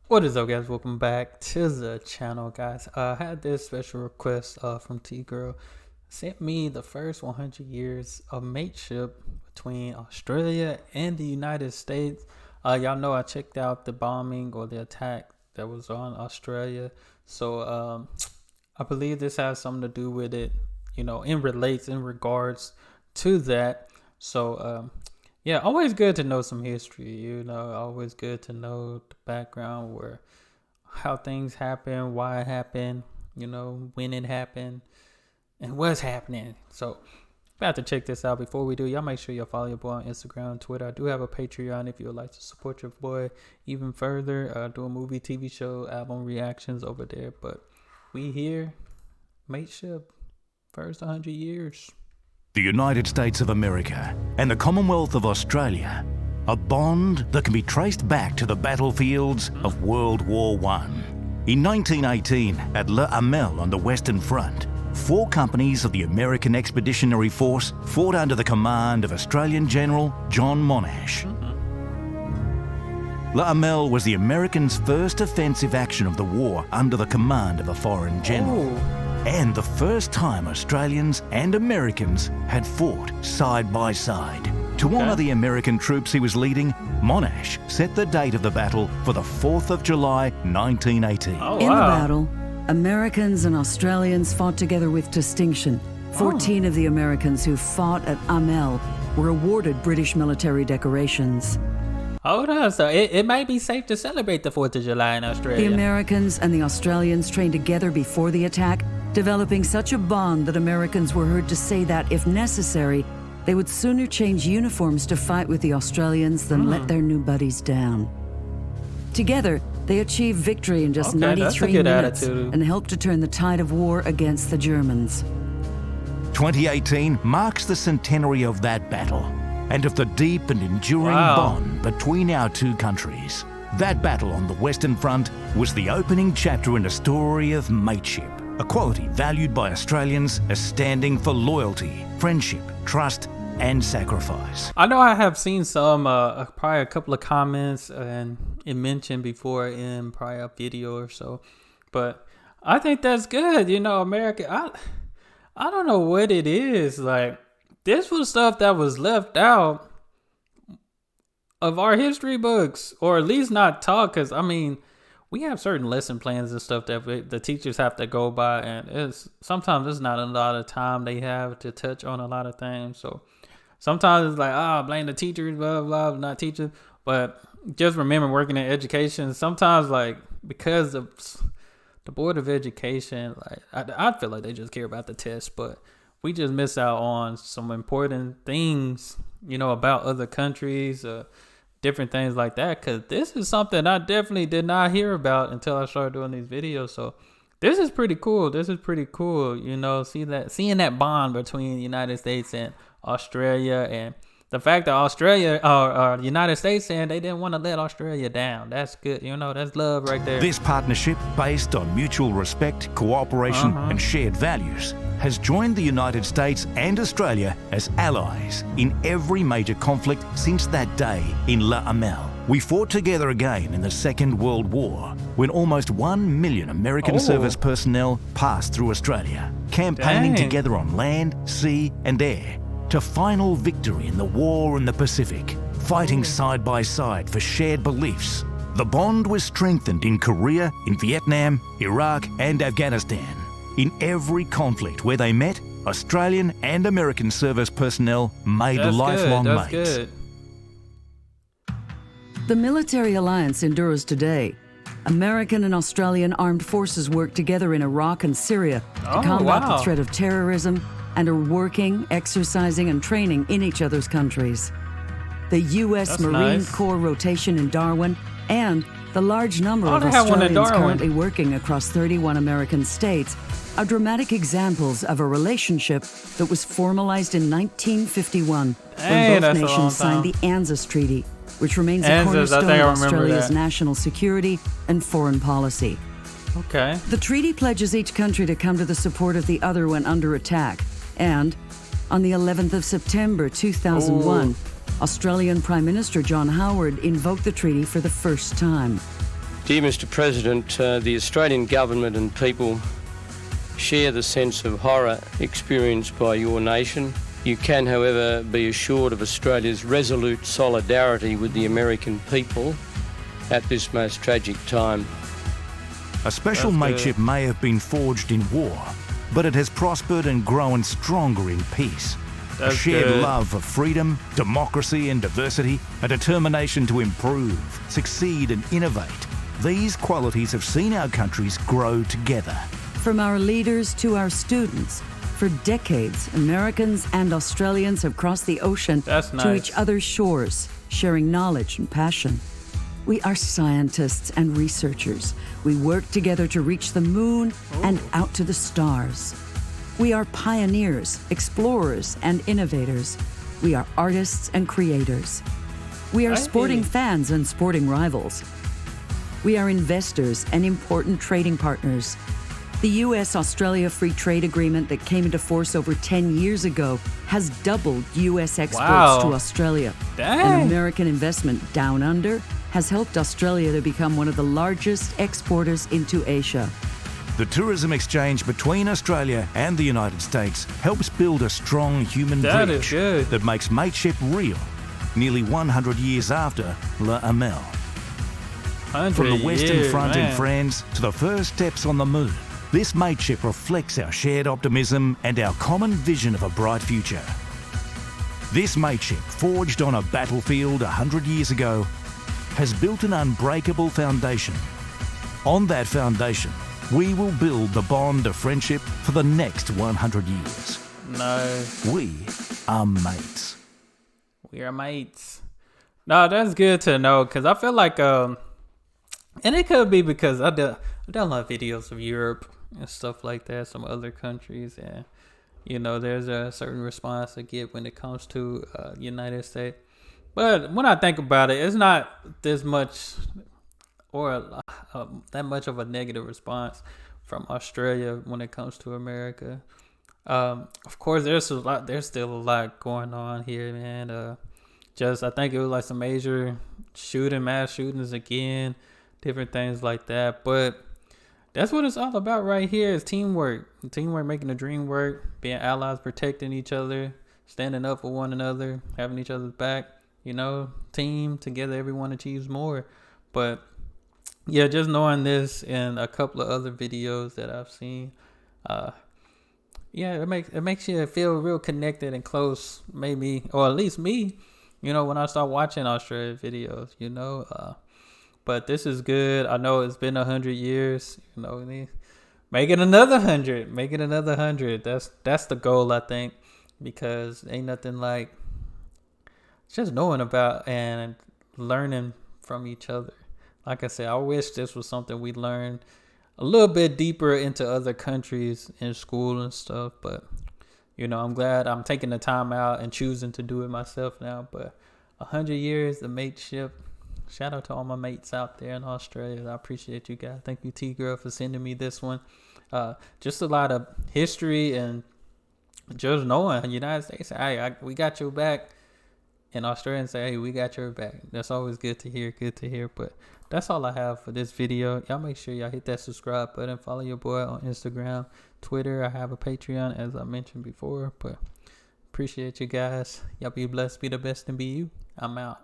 What is up, guys? Welcome back to the channel, guys. I had this special request from T-Girl. Sent me the first 100 years of mateship between Australia and the United States. Y'all know I checked out the bombing or the attack that was on Australia. So I believe this has something to do with it, in regards to that. So yeah, always good to know some history, always good to know the background how things happen, why it happened, when it happened, and what's happening. So, about to check this out. Before we do, y'all make sure y'all follow your boy on Instagram and Twitter. I do have a Patreon if you would like to support your boy even further. Do a movie, TV show, album reactions over there. But we here, mateship, first 100 years. The United States of America and the Commonwealth of Australia, a bond that can be traced back to the battlefields of World War I. In 1918, at Hamel on the Western Front, 4 companies of the American Expeditionary Force fought under the command of Australian General John Monash. Hamel was the Americans' first offensive action of the war under the command of a foreign general. And the first time Australians and Americans had fought side by side. To honour the American troops he was leading, Monash set the date of the battle for the 4th of July, 1918. In the battle, Americans and Australians fought together with distinction. 14 of the Americans who fought at Hamel were awarded British military decorations. Hold on, so it might be safe to celebrate the 4th of July in Australia. The Americans and the Australians trained together before the attack, developing such a bond that Americans were heard to say that, if necessary, they would sooner change uniforms to fight with the Australians than let their new buddies down. Together, they achieved victory in just 93 minutes and helped to turn the tide of war against the Germans. 2018 marks the centenary of that battle and of the deep and enduring bond between our two countries. That battle on the Western Front was the opening chapter in a story of mateship, a quality valued by Australians as standing for loyalty, friendship, trust, and sacrifice. I know I have seen some, probably a couple of comments and it mentioned before in probably a video or so, but I think that's good. America, I don't know what it is. Like, this was stuff that was left out of our history books, or at least not taught, because we have certain lesson plans and stuff that the teachers have to go by, and sometimes it's not a lot of time they have to touch on a lot of things. So sometimes it's like, blame the teachers, blah, blah, not teachers. But just remember, working in education, sometimes, like, because of the Board of Education, like, I feel like they just care about the test, but we just miss out on some important things, about other countries, different things like that, because this is something I definitely did not hear about until I started doing these videos. So this is pretty cool. Seeing that bond between the United States and Australia, and the fact that Australia or the United States saying they didn't want to let Australia down. That's good. That's love right there. This partnership, based on mutual respect, cooperation, and shared values, has joined the United States and Australia as allies in every major conflict since that day in Hamel. We fought together again in the Second World War, when almost 1 million American service personnel passed through Australia, campaigning together on land, sea, and air to final victory in the war in the Pacific, fighting side by side for shared beliefs. The bond was strengthened in Korea, in Vietnam, Iraq, and Afghanistan. In every conflict where they met, Australian and American service personnel made lifelong mates. Good. The military alliance endures today. American and Australian armed forces work together in Iraq and Syria to combat the threat of terrorism, and are working, exercising, and training in each other's countries. The U.S. Marine Corps rotation in Darwin and the large number of Australians currently working across 31 American states are dramatic examples of a relationship that was formalized in 1951 when both nations signed the AUS Treaty, which remains a cornerstone of Australia's national security and foreign policy. Okay. The treaty pledges each country to come to the support of the other when under attack. And on the 11th of September 2001, Australian Prime Minister John Howard invoked the treaty for the first time. Dear Mr. President, the Australian government and people share the sense of horror experienced by your nation. You can, however, be assured of Australia's resolute solidarity with the American people at this most tragic time. A special mateship may have been forged in war, but it has prospered and grown stronger in peace. A shared love of freedom, democracy and diversity, a determination to improve, succeed and innovate. These qualities have seen our countries grow together. From our leaders to our students, for decades, Americans and Australians have crossed the ocean to each other's shores, sharing knowledge and passion. We are scientists and researchers. We work together to reach the moon and out to the stars. We are pioneers, explorers, and innovators. We are artists and creators. We are sporting fans and sporting rivals. We are investors and important trading partners. The US-Australia Free Trade Agreement that came into force over 10 years ago has doubled US exports to Australia. And American investment down under has helped Australia to become one of the largest exporters into Asia. The tourism exchange between Australia and the United States helps build a strong human bridge that makes mateship real, nearly 100 years after La Hamel. From the Western Front in France to the first steps on the moon, this mateship reflects our shared optimism and our common vision of a bright future. This mateship, forged on a battlefield 100 years ago, has built an unbreakable foundation. On that foundation, we will build the bond of friendship for the next 100 years. We are mates. We are mates. No, that's good to know, because I feel like, and it could be because I've done a lot of videos of Europe and stuff like that, some other countries, and there's a certain response I get when it comes to United States. But when I think about it, it's not this much or that much of a negative response from Australia when it comes to America. Of course, there's still a lot going on here, man. I think it was like some major mass shootings again, different things like that. But that's what it's all about right here, is teamwork. Teamwork, making the dream work, being allies, protecting each other, standing up for one another, having each other's back. Team together, everyone achieves more. But yeah, just knowing this and a couple of other videos that I've seen, it makes you feel real connected and close, maybe, or at least me, when I start watching Australia videos, but this is good. I know it's been 100 years, make it another 100, That's the goal, I think, because ain't nothing like just knowing about and learning from each other. Like I said, I wish this was something we learned a little bit deeper into other countries in school and stuff. But, I'm glad I'm taking the time out and choosing to do it myself now. But 100 years, the mateship. Shout out to all my mates out there in Australia. I appreciate you guys. Thank you, T-Girl, for sending me this one. Just a lot of history and just knowing the United States, hey, we got your back. And Australians say, hey, we got your back. That's always good to hear. But that's all I have for this video. Y'all make sure y'all hit that subscribe button. Follow your boy on Instagram, Twitter. I have a Patreon, as I mentioned before. But appreciate you guys. Y'all be blessed, be the best, and be you. I'm out.